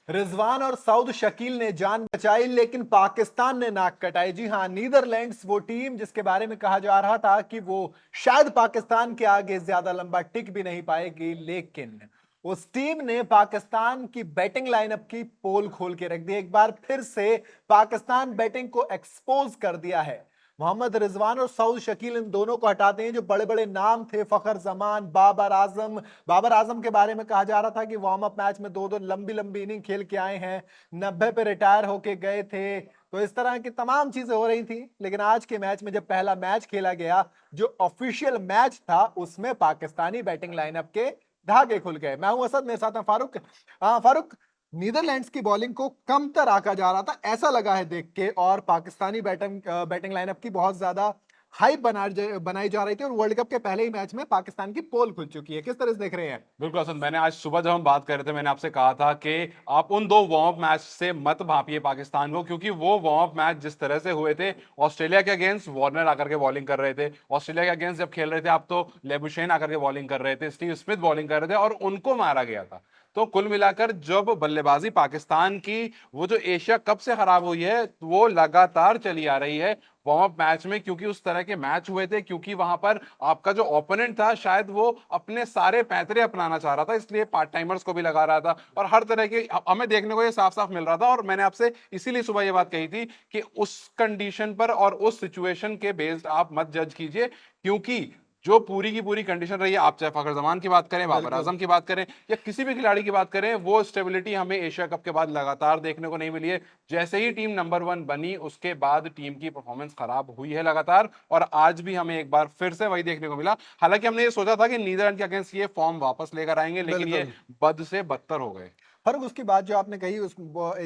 रिजवान और सऊद शकील ने जान बचाई लेकिन पाकिस्तान ने नाक कटाई। जी हां, नीदरलैंड्स वो टीम जिसके बारे में कहा जा रहा था कि वो शायद पाकिस्तान के आगे ज्यादा लंबा टिक भी नहीं पाएगी, लेकिन उस टीम ने पाकिस्तान की बैटिंग लाइनअप की पोल खोल के रख दी। एक बार फिर से पाकिस्तान बैटिंग को एक्सपोज कर दिया है। मोहम्मद रिजवान और सऊद शकील इन दोनों को हटाते हैं जो बड़े बड़े नाम थे, फखर जमान, बाबर आजम। बाबर आजम के बारे में कहा जा रहा था कि वार्म अप मैच में दो दो लंबी लंबी इनिंग खेल के आए हैं, 90 पे रिटायर होके गए थे। तो इस तरह की तमाम चीजें हो रही थी, लेकिन आज के मैच में जब पहला मैच खेला गया, जो ऑफिशियल मैच था, उसमें पाकिस्तानी बैटिंग लाइनअप के धागे खुल गए। मैं हूं असद, मेरे साथ है फारूक। हाँ फारूक, नीदरलैंड्स की बॉलिंग को कमतर आका जा रहा था, ऐसा लगा है देख के, और पाकिस्तानी बैटिंग लाइनअप की बहुत ज्यादा हाइप बनाई जा रही थी, और वर्ल्ड कप के पहले ही मैच में पाकिस्तान की पोल खुल चुकी है। किस तरह से देख रहे हैं? बिल्कुल असद, मैंने आज सुबह जब हम बात कर रहे थे मैंने आपसे कहा था कि आप उन दो वार्म अप मैच से मत भांपिए पाकिस्तान को, क्योंकि वो वार्म अप मैच जिस तरह से हुए थे, ऑस्ट्रेलिया के अगेंस्ट वार्नर आकर के बॉलिंग कर रहे थे, ऑस्ट्रेलिया के अगेंस्ट जब खेल रहे थे आप, तो लेबुशेन आकर के बॉलिंग कर रहे थे, स्टीव स्मिथ बॉलिंग कर रहे थे और उनको मारा गया था। तो कुल मिलाकर जब बल्लेबाजी पाकिस्तान की वो जो एशिया कप से खराब हुई है, वो लगातार चली आ रही है वार्म अप मैच में, क्योंकि उस तरह के मैच हुए थे, क्योंकि वहां पर आपका जो ओपोनेंट था शायद वो अपने सारे पैंतरे अपनाना चाह रहा था, इसलिए पार्ट टाइमर्स को भी लगा रहा था और हर तरह के हमें देखने को ये साफ साफ मिल रहा था। और मैंने आपसे इसीलिए सुबह ये बात कही थी कि उस कंडीशन पर और उस सिचुएशन के बेस्ड आप मत जज कीजिए, क्योंकि जो पूरी की पूरी कंडीशन रही है, आप चाहे फखर जमान की बात करें, बाबर बिल्कुल। आजम की बात करें या किसी भी खिलाड़ी की बात करें, वो स्टेबिलिटी हमें एशिया कप के बाद लगातार देखने को नहीं मिली है। जैसे ही टीम नंबर 1 बनी उसके बाद टीम की परफॉर्मेंस खराब हुई है लगातार, और आज भी हमें एक बार फिर से वही देखने को मिला। हालांकि हमने ये सोचा था कि नीदरलैंड के अगेंस्ट ये फॉर्म वापस लेकर आएंगे, लेकिन ये बिल्कुल। बद से बदतर हो गए। फर्क उसकी बात जो आपने कही,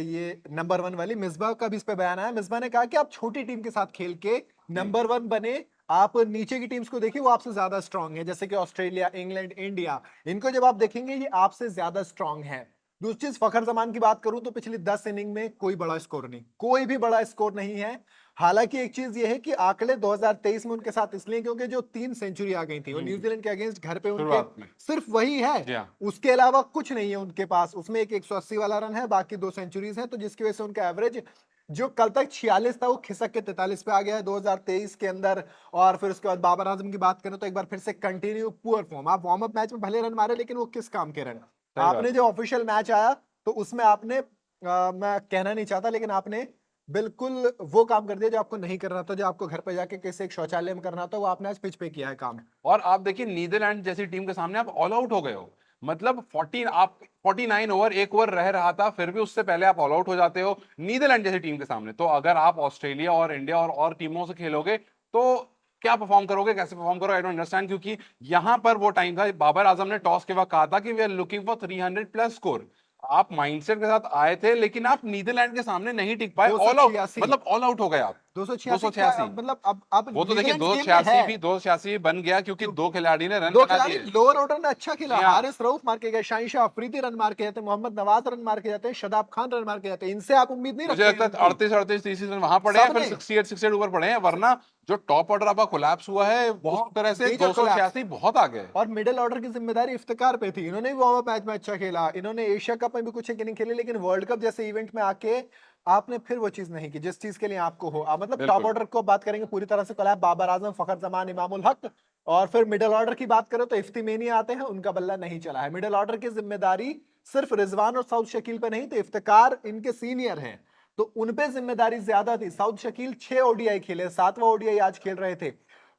ये नंबर वन वाली, मिसबा का भी इस पे बयान आया। मिसबा ने कहा कि आप छोटी टीम के साथ खेल के जी। नंबर वन बने। आप नीचे की टीम्स को देखिए, वो आपसे ज्यादा स्ट्रांग है, जैसे कि ऑस्ट्रेलिया, इंग्लैंड, इंडिया। इनको जब आप देखेंगे, ये आपसे ज्यादा स्ट्रांग है। दूसरी चीज, फखर जमान की बात करूं तो पिछली 10 इनिंग में कोई बड़ा स्कोर नहीं, कोई भी बड़ा स्कोर नहीं है। हालांकि एक चीज ये है कि आंकड़े 2023 में उनके साथ इसलिए क्योंकि जो 3 सेंचुरी आ गई थी, और हम्म, न्यूजीलैंड के अगेंस्ट घर पे उनके शुरुआत में। सिर्फ वही है। जी हाँ। उसके अलावा कुछ नहीं है उनके पास। उसमें एक 180 वाला रन है, बाकी 2 सेंचुरीज हैं, तो जिसकी वजह से उनका एवरेज जो कल तक 46 था, वो खिसक के 43 पे आ गया है 2023 के अंदर। और फिर उसके बाद बाबर आजम की बात करें तो एक बार फिर से कंटिन्यू पुअर फॉर्म। आप वार्म अप मैच में भले रन मारे, लेकिन वो किस काम के रन? सही बात आपने है। जो ऑफिशियल मैच आया, तो उसमें आपने मैं कहना नहीं चाहता, लेकिन आपने बिल्कुल वो काम कर दिया जो आपको नहीं करना था, जो आपको घर पे जाके किसी एक शौचालय में करना था, वो आपने आज पिच पे किया है काम। और आप देखिए नीदरलैंड जैसी टीम के सामने आप ऑल आउट हो गए हो। मतलब 14 आप 49 ओवर, एक ओवर रह रहा था, फिर भी उससे पहले आप ऑल आउट हो जाते हो नीदरलैंड जैसी टीम के सामने। तो अगर आप ऑस्ट्रेलिया और इंडिया और टीमों से खेलोगे तो क्या परफॉर्म करोगे, कैसे परफॉर्म करोगे, आई डोंट अंडरस्टैंड। क्योंकि यहां पर वो टाइम था, बाबर आजम ने टॉस के वक्त कहा था कि we are looking for 300 plus score. आप माइंडसेट के साथ आए थे, लेकिन आप नीदरलैंड के सामने नहीं टिक पाए, दो सौ ऑल आउट, छियासी मतलब ऑल आउट हो गए आप। 286 क्या 286। मतलब? अब वो तो देखिए नीदरलैंड्स गेम में है। 286 बन गया क्योंकि क्यों? दो खिलाड़ी ने रन दो बना खिलाड़ी दिए। लोअर ऑर्डर में अच्छा खेला। जी हाँ। हारिस रऊफ मार के गए, शाहिन अफरीदी रन मार के जाते हैं, मोहम्मद नवाज रन मार के जाते हैं, शदाब खान रन मार के जाते हैं। इनसे आप उम्मीद नहीं मुझे रखते हैं लगता है इनकी। 38 30 रन वहां पड़े हैं, फिर सबने 68 ऊपर पड़े हैं, वरना जो टॉप ऑर्डर आपका कोलैप्स हुआ है उस बहुत तरह से मेजर कोलैप्स। 286 बहुत आगे है। और मिडिल ऑर्डर की जिम्मेदारी इफ्तिकार पे थी। इन्होंने भी वार्म अप मैच में अच्छा खेला, इन्होंने एशिया कप में भी कुछ एक इनिंग खेली, लेकिन वर्ल्ड कप जैसे इवेंट में आके आपने फिर वो चीज नहीं की जिस चीज के लिए आपको हो। आप मतलब टॉप बिल्कुल। ऑर्डर को बात करेंगे, पूरी तरह से कोलैप्स। बाबर आजम, फखर जमान, इमामुल हक। और फिर मिडिल ऑर्डर की बात करें तो इफ्तिमेनिया आते हैं, उनका बल्ला नहीं चला है। मिडिल ऑर्डर की जिम्मेदारी सिर्फ रिजवान और सऊद शकील पे नहीं, तो इफ्तिकार इनके सीनियर हैं, तो उनपे जिम्मेदारी ज्यादा थी। सऊद शकील 6 ओडीआई खेले, 7वां ओडीआई आज खेल रहे थे।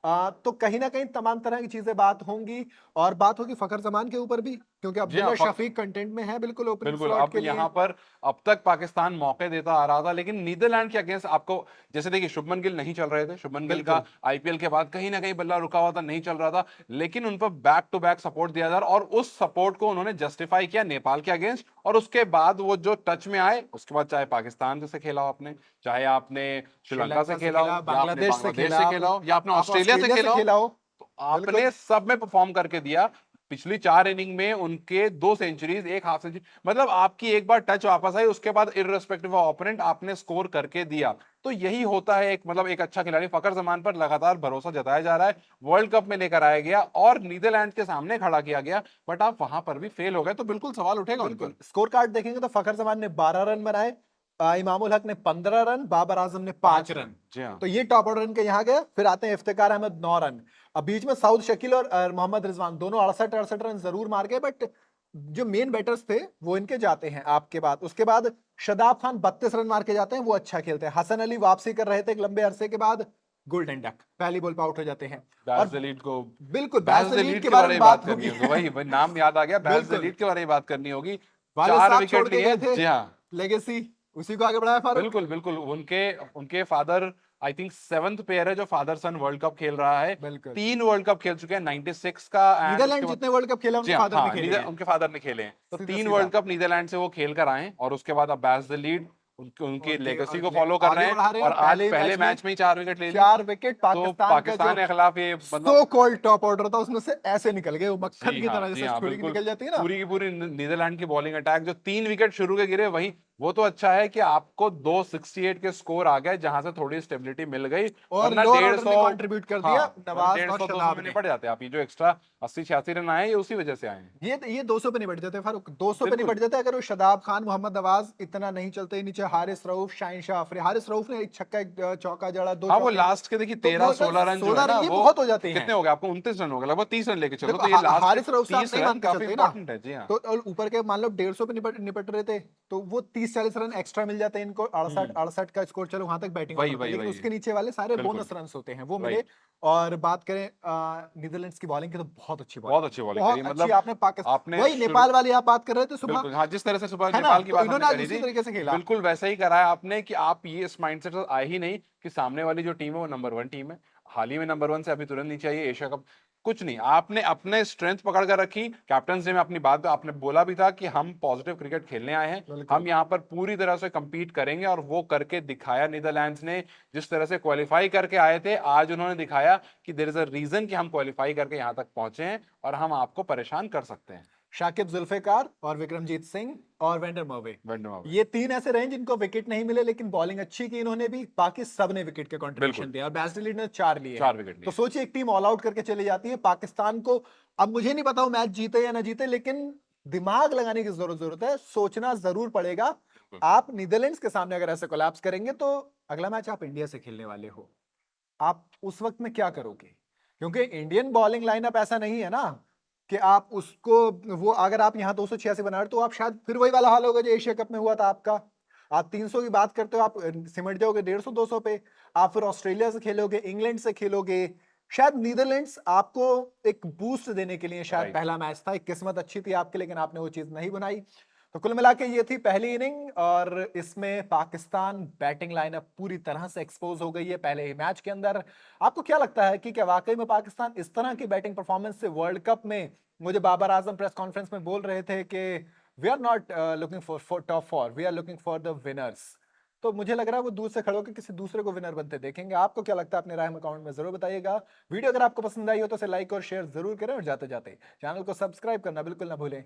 तो कहीं ना कहीं तमाम तरह की चीजें बात होंगी। और बात होगी फखर जमान के ऊपर भी, क्योंकि जी हाँ। अब्दुल्ला शफीक कंटेंट में है बिल्कुल ओपनिंग बिल्कुल। स्लॉट अब के लिए। यहाँ पर अब तक पाकिस्तान मौके देता आ रहा था, लेकिन नीदरलैंड के अगेंस्ट आपको, जैसे देखिए शुभमन गिल नहीं चल रहे थे, शुभमन गिल का बिल्कुल। आईपीएल के बाद कहीं ना कहीं बल्ला रुका हुआ था, नहीं चल रहा था, लेकिन उन पर बैक टू बैक सपोर्ट दिया जा रहा, और उस सपोर्ट को उन्होंने जस्टिफाई किया नेपाल के अगेंस्ट, और उसके बाद वो जो टच में आए, उसके बाद चाहे पाकिस्तान से खेला हो आपने, चाहे आपने श्रीलंका से श्रीलंका से खेला खेला, हो, या आपने बांग्लादेश से बांग्लादेश खेला, से खेला हो, या आपने आप ऑस्ट्रेलिया से ऑस्ट्रेलिया से खेला हो, खेला हो। तो बिल्कुल। आपने सब में परफॉर्म करके दिया। पिछली 4 इनिंग में उनके 2 सेंचुरीज, 1 हाफ सेंचुरी, मतलब आपकी एक बार टच वापस आई, उसके बाद इररिस्पेक्टिव ऑफ ओपोनेंट आपने स्कोर करके दिया। तो यही होता है एक, मतलब एक अच्छा खिलाड़ी। फखर जमान पर लगातार भरोसा जताया जा रहा है, वर्ल्ड कप में लेकर आया गया और नीदरलैंड के सामने खड़ा किया गया, बट आप वहां पर भी फेल हो गए, तो बिल्कुल सवाल उठेगा उन बिल्कुल पर। स्कोर कार्ड देखेंगे तो फखर जमान ने 12 रन बनाए, इमामुल हक ने 15 रन, बाबर आजम ने 5 रन। जी हाँ। तो ये टॉप ऑर्डर इनके यहाँ गए। फिर आते हैं इफ्तिकार अहमद 9 रन। अब बीच में साउद शकील और मोहम्मद रिजवान दोनों 68 रन जरूर मार गए, बट जो मेन बैटर्स थे वो इनके जाते हैं आपके बाद। उसके बाद शदाब खान 32 रन मार के जाते हैं, वो अच्छा खेलते हैं। हसन अली वापसी कर रहे थे एक लंबे अरसे के बाद, गोल्डन डक पहली बॉल पर आउट हो जाते हैं। और बैज लीड को, बिल्कुल बैज बैज लीड लीड के के बारे बारे में में बात बात करनी होगी। होगी, वही वही नाम याद आ गया, बैज बिल्कुल लीड के बारे में बात करनी होगी। वाले 4 साहब छोड़ विकेट के लिए, गए थे जी हाँ। लेगेसी, उसी को आगे बढ़ाया फारूक। बिल्कुल बिल्कुल, उनके उनके father, I think 7th pair है जो फादर सन वर्ल्ड कप खेल रहा है। बिल्कुल 3 वर्ल्ड कप खेल चुके हैं, 96 का, एंड उसके नीदरलैंड बाद, जितने वर्ल्ड कप खेला जी उनके हाँ फादर ने हाँ, खेले हैं। उनके फादर ने खेले हैं, तो सीधा 3 सीधा वर्ल्ड कप नीदरलैंड से वो खेल कर आए हैं, और उसके बाद अब बैज द लीड उनकी उनके लेगेसी और को फॉलो कर आगे रहे हैं, बढ़ा रहे हैं। और और आज पहले पहले मैच में मैच में ही 4 विकेट ले ली। 4 विकेट तो पाकिस्तान का जो पाकिस्तान के खिलाफ ये, मतलब, सो कॉल्ड टॉप ऑर्डर था उसमें से ऐसे निकल गए, वो मक्खन की तरह जी जैसे हाँ, छुरी बिल्कुल। निकल जाती है ना। पूरी की पूरी नीदरलैंड की बॉलिंग अटैक, जो 3 विकेट शुरू के गिरे, वही वो तो अच्छा है कि आपको 268 के स्कोर आ गए, जहां से थोड़ी स्टेबिलिटी मिल गई, और वरना लोअर ऑर्डर 150, ने कंट्रीब्यूट कर दिया, हाँ, वरना नवाज और 150-200 शदाब में ने। निपट जाते। आप ये जो एक्स्ट्रा 80-86 रन आए, ये उसी वजह से आए हैं। ये 200 पे निपट जाते फारूक, 200 पे बिल्कुल। निपट जाते अगर वो शदाब खान, मोहम्मद नवाज इतना नहीं चलते। नीचे हारिस रऊफ, शाहिन शाह अफरीदी। हारिस रऊफ ने एक छक्का, एक चौका जड़ा, 2 हाँ, वो चौके, लास्ट के देखिए तो वो 13-16 रन जो 16 है ना, रन ये वो बहुत हो जाते हैं। कितने हो गए आपको, 29 रन हो गए, लगभग 30 रन लेके चलो, देखो तो ये लास्ट के हारिस रऊफ साहब 30 नहीं रन मान के काफी चलते ना, इंपॉर्टेंट है। जी हाँ। तो और ऊपर के मान लो 150 पे निपट रहे थे, तो वो 30-40 रन एक्स्ट्रा मिल जाते हैं इनको। 68 हम्म, 68 का स्कोर, चलो वहां तक बैटिंग वही ऑर्डर थी, वही लेकिन वही, उसके नीचे वाले सारे बिल्कुल, बोनस रन होते हैं, वो मिले। राइट। और बात करें नीदरलैंड्स की बॉलिंग की, तो बहुत अच्छी बहुत बॉलिंग, अच्छी बॉलिंग करी, बहुत अच्छी। मतलब आपने पाकिस्तान, आपने वही शुरू, नेपाल वाली आप बात कर रहे थे सुबह, बिल्कुल हाँ, जिस तरह से सुबह है ना, नेपाल की तो बात हमने इन्होंने आज करी उसी थी, तरीके से खेला। बिल्कुल वैसा ही करा है आपने, कि आप ये इस माइंडसेट से आए ही नहीं कि सामने वाली जो टीम है वो नंबर 1 टीम है, हाल ही में नंबर 1 से अभी तुरंत नीचे आई है, एशिया कप, कुछ नहीं। आपने अपने स्ट्रेंथ पकड़ कर रखी। कैप्टन डे में अपनी बात आपने बोला भी था कि हम पॉजिटिव क्रिकेट खेलने आए हैं, बिल्कुल हम यहाँ पर पूरी तरह से compete करेंगे, और वो करके दिखाया नीदरलैंड्स ने। जिस तरह से क्वालिफाई करके आए थे, आज उन्होंने दिखाया कि देयर इज अ रीजन कि हम क्वालिफाई करके यहाँ तक पहुंचे हैं, और हम आपको परेशान कर सकते हैं। शाकिब जुल्फिकार और विक्रमजीत सिंह और वेंडर मर्वे, वेंडम, ये 3 ऐसे रहे जिनको विकेट नहीं मिले, लेकिन बॉलिंग अच्छी की इन्होंने भी, बाकी सब ने विकेट के कंट्रीब्यूशन बिल्कुल दिया। और बैस्टली ने 4 लिए हैं। 4 विकेट तो लिए। सोचिए एक टीम ऑल आउट करके चली जाती है पाकिस्तान को। अब मुझे नहीं पता वो मैच जीते या ना जीते, लेकिन दिमाग लगाने की जरूरत है, सोचना जरूर पड़ेगा। बिल्कुल। आप नीदरलैंड्स के सामने अगर ऐसे कोलैप्स करेंगे, तो अगला मैच आप इंडिया से खेलने वाले हो, आप उस वक्त में क्या करोगे? क्योंकि इंडियन बॉलिंग लाइनअप ऐसा नहीं है ना कि आप उसको, वो अगर आप यहाँ 286 बना रहे, तो आप शायद फिर वही वाला हाल होगा जो एशिया कप में हुआ था आपका। आप 300 की बात करते हो, आप सिमट जाओगे 150 200 पे। आप फिर ऑस्ट्रेलिया से खेलोगे, इंग्लैंड से खेलोगे। शायद नीदरलैंड्स आपको एक बूस्ट देने के लिए शायद राइट। पहला मैच था, एक किस्मत अच्छी थी आपकी, लेकिन आपने वो चीज नहीं बनाई। तो कुल मिला के ये थी पहली इनिंग, और इसमें पाकिस्तान बैटिंग लाइनअप पूरी तरह से एक्सपोज हो गई है पहले ही मैच के अंदर। आपको क्या लगता है कि क्या वाकई में पाकिस्तान इस तरह की बैटिंग परफॉर्मेंस से वर्ल्ड कप में, मुझे बाबर आजम प्रेस कॉन्फ्रेंस में बोल रहे थे कि we are not looking for top 4, we are looking for the winners, तो मुझे लग रहा है वो दूर से खड़े होकर किसी दूसरे को विनर बनते देखेंगे। आपको क्या लगता है? अपने राय हमें कमेंट में जरूर बताइएगा। वीडियो अगर आपको पसंद आई हो तो इसे लाइक और शेयर जरूर करें, और जाते जाते चैनल को सब्सक्राइब करना बिल्कुल ना भूलें।